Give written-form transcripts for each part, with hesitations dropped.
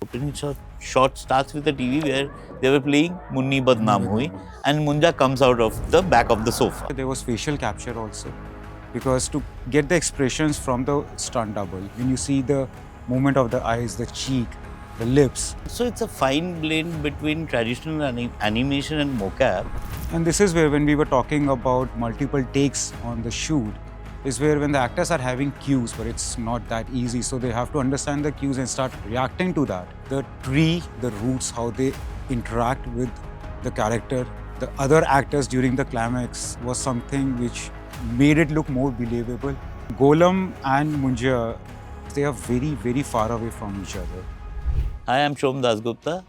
opening shot starts with a TV where they were playing Munni Badnaam Hui, and Munja comes out of the back of the sofa. There was facial capture also, because to get the expressions from the stunt double, when you see the movement of the eyes, the cheek, the lips. So it's a fine blend between traditional animation and mocap. And this is where, when we were talking about multiple takes on the shoot, is where when the actors are having cues, but it's not that easy. So they have to understand the cues and start reacting to that. The tree, the roots, how they interact with the character, the other actors during the climax was something which made it look more believable. Golem and Munja, they are very, very far away from each other. Hi, I'm Shom Dasgupta.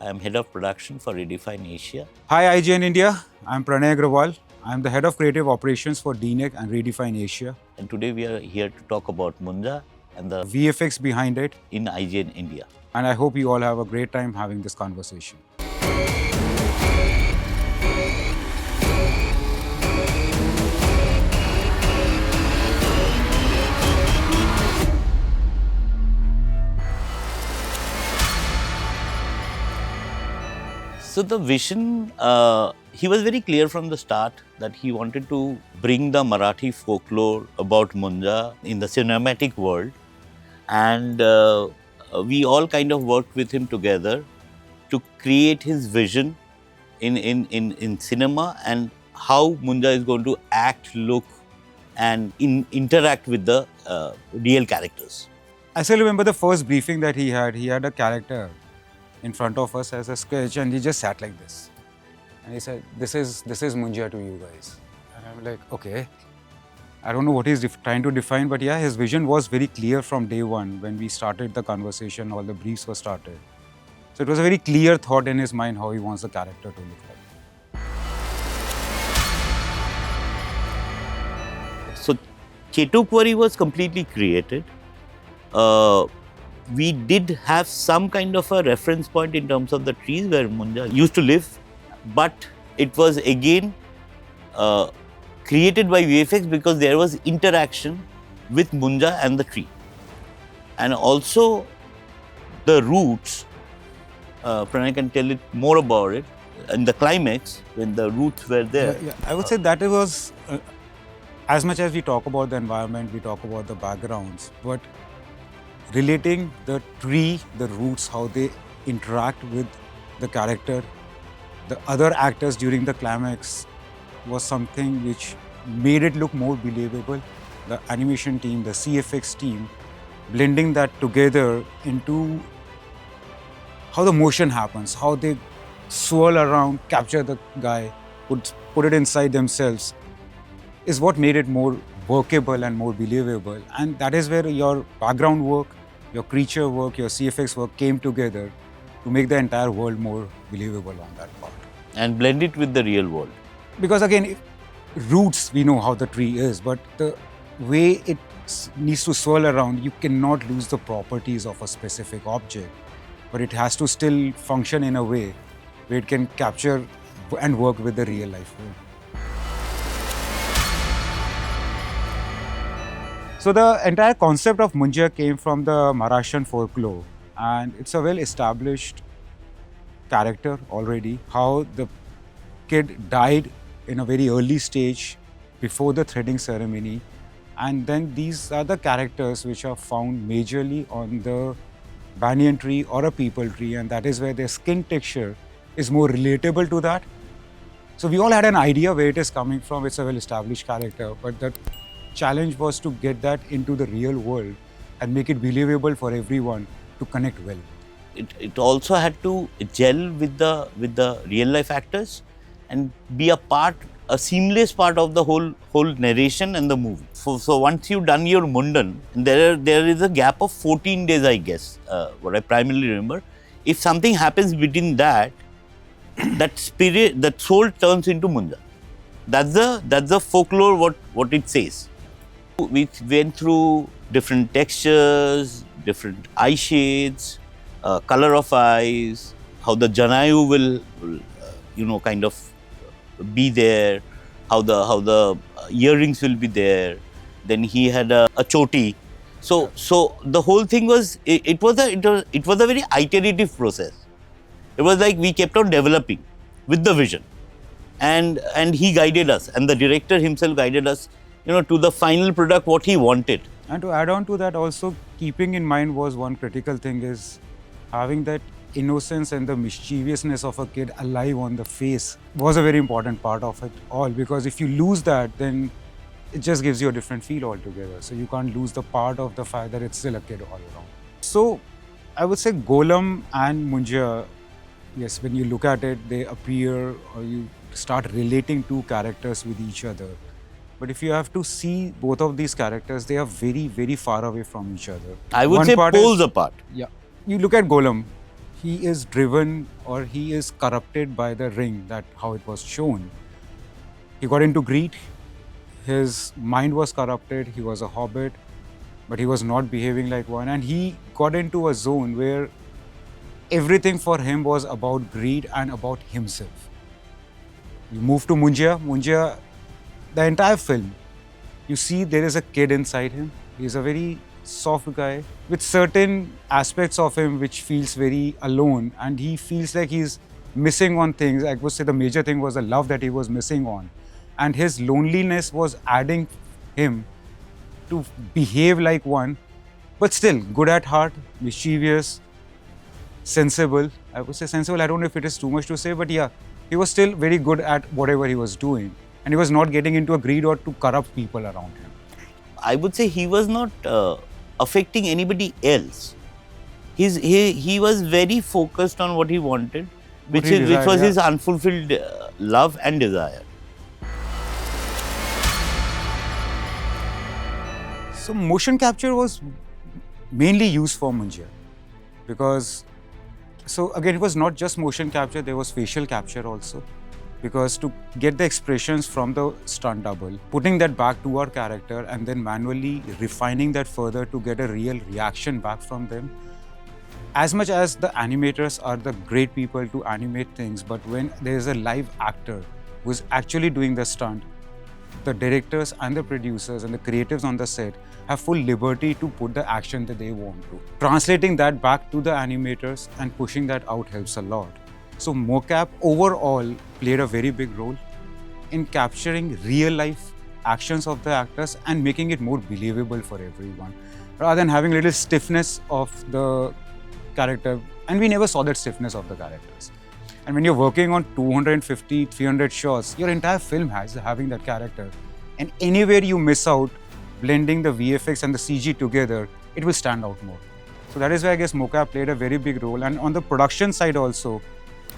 I am head of production for Redefine Asia. Hi, IGN India. I'm Pranay Agrawal. I'm the head of creative operations for DNEG and Redefine Asia. And today we are here to talk about Munja and the VFX behind it. in IGN India. And I hope you all have a great time having this conversation. So the vision, he was very clear from the start that he wanted to bring the Marathi folklore about Munja in the cinematic world. And we all kind of worked with him together to create his vision in cinema and how Munja is going to act, look, and interact with the real characters. I still remember the first briefing that he had. He had a character in front of us as a sketch, and he just sat like this. And he said, this is Munja to you guys. And I'm like, okay. I don't know what he's trying to define, but yeah, his vision was very clear from day one. When we started the conversation, all the briefs were started. So it was a very clear thought in his mind how he wants the character to look like. So Chetukwari was completely created. We did have some kind of a reference point in terms of the trees where Munja used to live, but it was again created by VFX because there was interaction with Munja and the tree. And also the roots, Pranay can tell it more about it, in the climax when the roots were there. Yeah. I would say that it was, as much as we talk about the environment, we talk about the backgrounds, but relating the tree, the roots, how they interact with the character, the other actors during the climax was something which made it look more believable. The animation team, the CFX team, blending that together into how the motion happens, how they swirl around, capture the guy, put it inside themselves, is what made it more workable and more believable. And that is where your background work, your creature work, your CFX work came together to make the entire world more believable on that part. And blend it with the real world. Because again, roots, we know how the tree is, but the way it needs to swirl around, you cannot lose the properties of a specific object, but it has to still function in a way where it can capture and work with the real life world. So the entire concept of Munja came from the Maharashtrian folklore, and it's a well-established character already. How the kid died in a very early stage before the threading ceremony, and then these are the characters which are found majorly on the banyan tree or a peepal tree, and that is where their skin texture is more relatable to that. So we all had an idea where it is coming from. It's a well-established character, but the challenge was to get that into the real world and make it believable for everyone to connect well. It also had to gel with the real life actors and be a seamless part of the whole narration and the movie. So once you've done your Mundan, there is a gap of 14 days, I guess, what I primarily remember. If something happens between that, that spirit, that soul turns into Munja. That's the folklore what it says. We went through different textures, different eye shades, color of eyes, how the Janayu will kind of be there, how the earrings will be there. Then he had a choti, So the whole thing was it was a very iterative process. It was like we kept on developing with the vision, and he guided us, and the director himself guided us, to the final product what he wanted. And to add on to that, also keeping in mind was one critical thing is having that innocence and the mischievousness of a kid alive on the face was a very important part of it all. Because if you lose that, then it just gives you a different feel altogether. So you can't lose the part of the fact that it's still a kid all around. So I would say Golem and Munjya, yes, when you look at it, they appear or you start relating two characters with each other. But if you have to see both of these characters, they are very, very far away from each other. I would One say part poles is- apart. Yeah. You look at Golem, he is driven or he is corrupted by the ring, that how it was shown. He got into greed, his mind was corrupted, he was a hobbit, but he was not behaving like one. And he got into a zone where everything for him was about greed and about himself. You move to Munjya, the entire film, you see there is a kid inside him. He's a very soft guy with certain aspects of him which feels very alone, and he feels like he's missing on things. I would say the major thing was the love that he was missing on, and his loneliness was adding him to behave like one, but still good at heart, mischievous, sensible. I would say sensible. I don't know if it is too much to say, but yeah, he was still very good at whatever he was doing, and he was not getting into a greed or to corrupt people around him. I would say he was not affecting anybody else. He was very focused on what he wanted, which he which desired, was yeah. his unfulfilled love and desire. So motion capture was mainly used for Munjya because, so again, it was not just motion capture, there was facial capture also. Because to get the expressions from the stunt double, putting that back to our character and then manually refining that further to get a real reaction back from them. As much as the animators are the great people to animate things, but when there is a live actor who's actually doing the stunt, the directors and the producers and the creatives on the set have full liberty to put the action that they want to. Translating that back to the animators and pushing that out helps a lot. So mocap overall played a very big role in capturing real life actions of the actors and making it more believable for everyone, rather than having a little stiffness of the character. And we never saw that stiffness of the characters. And when you're working on 250, 300 shots, your entire film has having that character. And anywhere you miss out, blending the VFX and the CG together, it will stand out more. So that is why I guess mocap played a very big role. And on the production side also,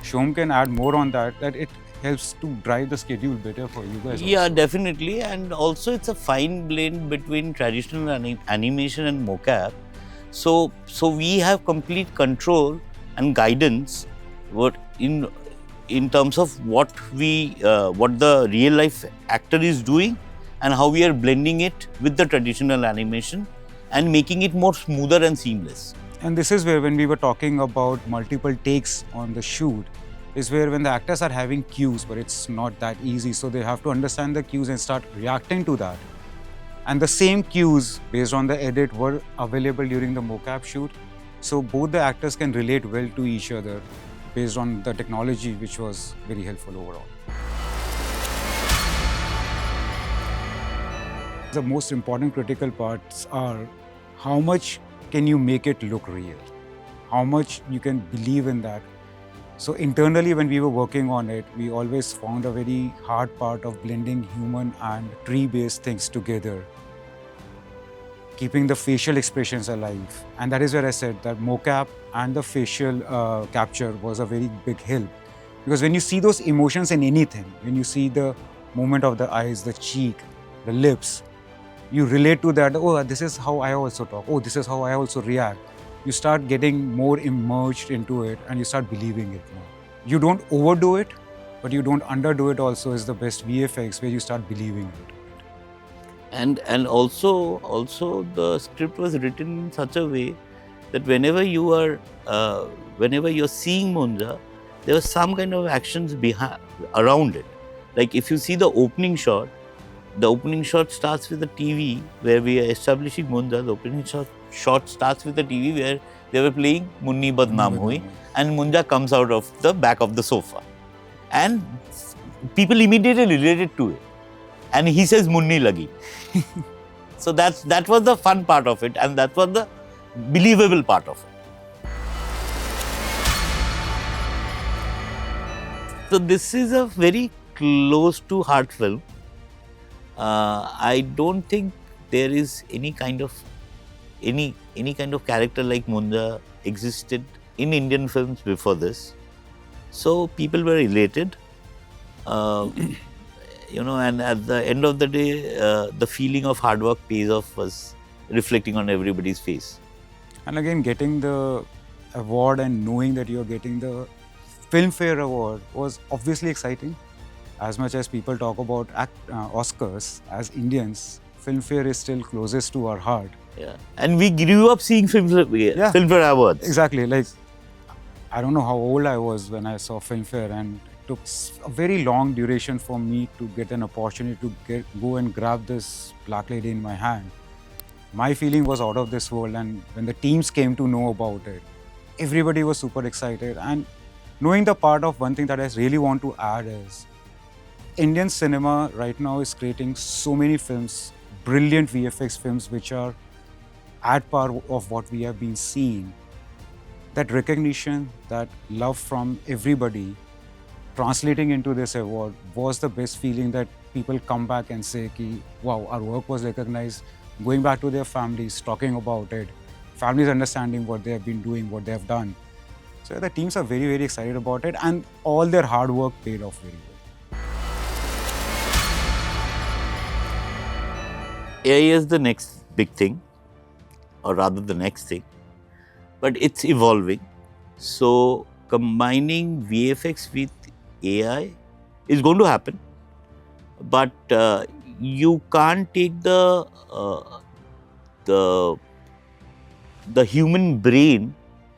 Shom can add more on that it helps to drive the schedule better for you guys. Yeah, also. definitely. And also it's a fine blend between traditional animation and mocap. So we have complete control and guidance in terms of what the real life actor is doing and how we are blending it with the traditional animation and making it more smoother and seamless. And this is where, when we were talking about multiple takes on the shoot, is where when the actors are having cues, but it's not that easy. So they have to understand the cues and start reacting to that. And the same cues based on the edit were available during the mocap shoot. So both the actors can relate well to each other based on the technology, which was very helpful overall. The most important critical parts are how much can you make it look real? How much you can believe in that? So internally, when we were working on it, we always found a very hard part of blending human and tree-based things together, keeping the facial expressions alive. And that is where I said that mocap and the facial capture was a very big help. Because when you see those emotions in anything, when you see the movement of the eyes, the cheek, the lips, you relate to that. Oh, this is how I also talk. Oh, this is how I also react. You start getting more immersed into it and you start believing it more. You don't overdo it, but you don't underdo it also is the best VFX, where you start believing it. And also the script was written in such a way that whenever you're seeing Munjya, there was some kind of actions around it. Like if you see the opening shot, The opening shot starts with a TV where we are establishing Munja. The opening shot starts with a TV where they were playing Munni Badnaam Hui, and Munja comes out of the back of the sofa. And people immediately related to it. And he says Munni Lagi. So that was the fun part of it, and that was the believable part of it. So this is a very close to heart film. I don't think there is any kind of character like Munja existed in Indian films before this. So people were related, and at the end of the day, the feeling of hard work pays off was reflecting on everybody's face. And again, getting the award and knowing that you're getting the Filmfare Award was obviously exciting. As much as people talk about Oscars, as Indians, Filmfare is still closest to our heart. Yeah, and we grew up seeing Filmfare Awards. Exactly. Like, I don't know how old I was when I saw Filmfare, and it took a very long duration for me to get an opportunity to go and grab this Black Lady in my hand. My feeling was out of this world, and when the teams came to know about it, everybody was super excited. And knowing the part of one thing that I really want to add is, Indian cinema right now is creating so many films, brilliant VFX films, which are at par of what we have been seeing. That recognition, that love from everybody, translating into this award was the best feeling, that people come back and say, ki, wow, our work was recognized, going back to their families, talking about it, families understanding what they have been doing, what they have done. So the teams are very, very excited about it, and all their hard work paid off very well. AI is the next big thing, or rather the next thing, but it's evolving. So combining VFX with AI is going to happen, but you can't take the human brain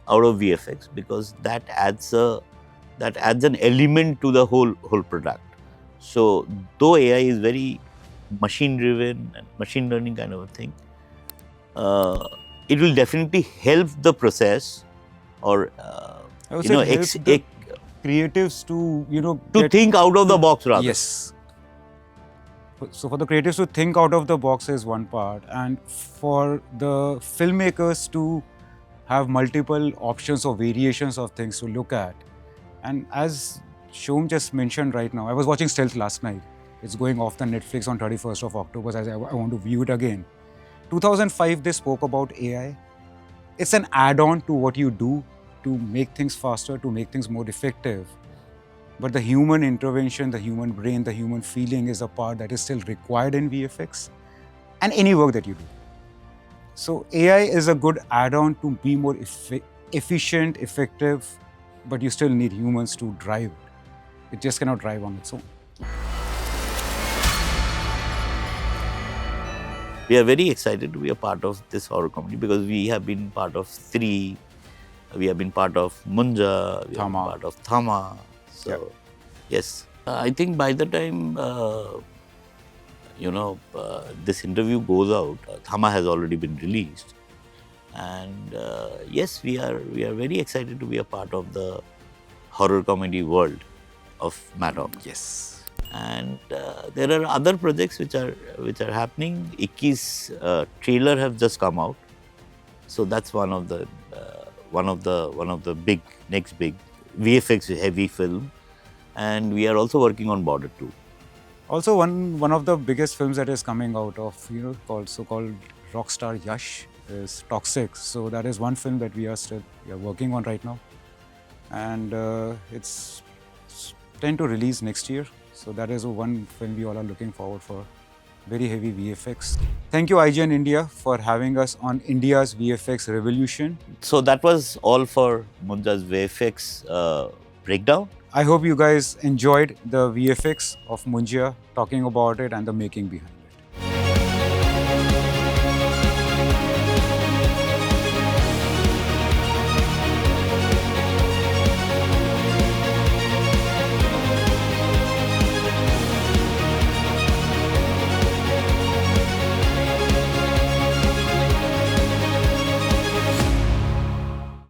out of VFX, because that adds an element to the whole product. So though AI is very machine driven and machine learning kind of a thing, it will definitely help the process, or creatives to think out of the box rather. Yes. So for the creatives to think out of the box is one part, and for the filmmakers to have multiple options or variations of things to look at. And as Shom just mentioned right now, I was watching Stealth last night. It's going off the Netflix on 31st of October. I want to view it again. 2005, they spoke about AI. It's an add-on to what you do to make things faster, to make things more effective. But the human intervention, the human brain, the human feeling is a part that is still required in VFX and any work that you do. So AI is a good add-on to be more efficient, effective, but you still need humans to drive it. It just cannot drive on its own. We are very excited to be a part of this horror comedy, because we have been part of Three, we have been part of Munja, we have been part of Thama. So, yes, I think by the time this interview goes out, Thama has already been released, and yes, we are very excited to be a part of the horror comedy world of Maddox. Yes. And there are other projects which are happening. Ikki's trailer have just come out, so that's one of the next big VFX heavy film, and we are also working on Border 2. Also, one of the biggest films that is coming out of so-called rockstar Yash is Toxic. So that is one film that we are working on right now, and it's tend to release next year. So that is one film we all are looking forward for. Very heavy VFX. Thank you, IGN India, for having us on India's VFX revolution. So that was all for Munja's VFX breakdown. I hope you guys enjoyed the VFX of Munja, talking about it and the making behind.